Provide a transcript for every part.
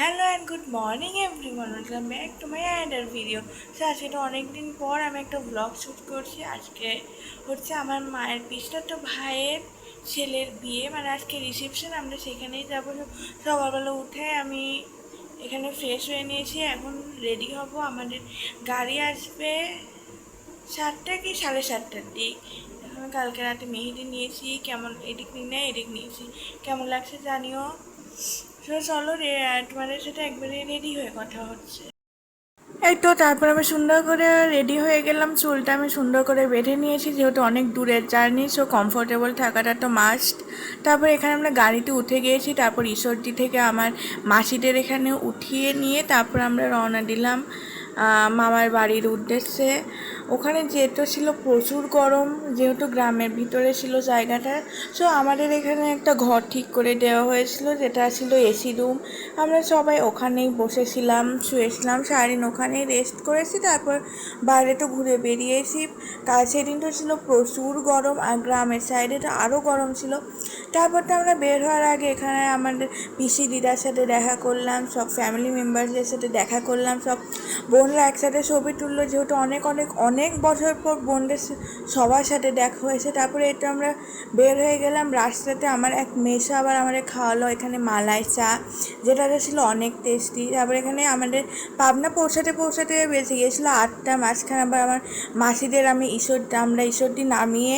Hello and good morning everyone, welcome back to my another video. So আজকে তো অনেকদিন পর আমি একটা ব্লগ শ্যুট করছি। আজকে হচ্ছে আমার মায়ের পিসটাতো ভাইয়ের ছেলের বিয়ে, মানে আজকে রিসেপশন, আমরা সেখানেই যাবো। সকালবেলা উঠে আমি এখানে ফ্রেশ হয়ে নিয়েছি, এখন রেডি হব। আমাদের গাড়ি আসবে 7টা কি 7:30টার দিক। এখন কালকে রাতে মেহেদি নিয়েছি, কেমন এদিক নিয়ে এদিক নিয়েছি, কেমন লাগছে জানিও। চলো তোমাদের সাথে একবারে রেডি হয়ে কথা হচ্ছে। এই তো তারপর আমি সুন্দর করে রেডি হয়ে গেলাম, চুলটা আমি সুন্দর করে বেঁধে নিয়েছি, যেহেতু অনেক দূরের জার্নি, সো কমফোর্টেবল থাকাটা তো মাস্ট। তারপর এখানে আমরা গাড়িতে উঠে গিয়েছি, তারপর ঈশ্বরদী থেকে আমার মাসিদের এখানে উঠিয়ে নিয়ে তারপর আমরা রওনা দিলাম মামার বাড়ির উদ্দেশ্যে। ওখানে যেতে ছিল প্রচুর গরম, যেহেতু গ্রামের ভিতরে ছিল জায়গাটা, সো আমাদের এখানে একটা ঘর ঠিক করে দেওয়া হয়েছিল, যেটা ছিল এসি রুম। আমরা সবাই ওখানেই বসেছিলাম, শুয়েছিলাম, সারাদিন ওখানেই রেস্ট করেছি। তারপর বাইরে তো ঘুরে বেরিয়েছি। সেদিন তো ছিল প্রচুর গরম, আর গ্রামের সাইডে তো আরও গরম ছিল। তারপর তো আমরা বের হওয়ার আগে এখানে আমাদের পিসি দিদার সাথে দেখা করলাম, সব ফ্যামিলি মেম্বারদের সাথে দেখা করলাম, সব বোনরা একসাথে ছবি তুললো, যেহেতু অনেক অনেক অনেক বছর পর বোনদের সবার সাথে দেখা হয়েছে। তারপরে এটা আমরা বের হয়ে গেলাম রাস্তাতে। আমার এক মেসো আবার আমাদের খাওয়ালো এখানে মালাই চা, যেটাতে ছিল অনেক টেস্টি। তারপরে এখানে আমাদের পাবনা পৌঁছাতে বেঁচে গিয়েছিলো 8টা। মাঝখানে আবার আমার মাসিদের আমরা ঈশ্বরদী নামিয়ে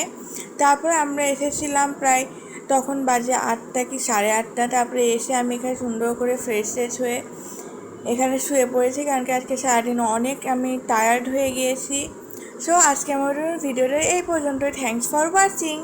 তারপর আমরা এসেছিলাম প্রায়, তখন বাজে 8টা কি 8:30। তারপরে এসে আমি এখানে সুন্দর করে ফ্রেশ হয়ে এখানে শুয়ে পড়েছি, কারণ কি আজকে সারাদিন অনেক আমি টায়ার্ড হয়ে গিয়েছি। সো আজকে আমার ভিডিওটা এই পর্যন্ত। Thanks for watching.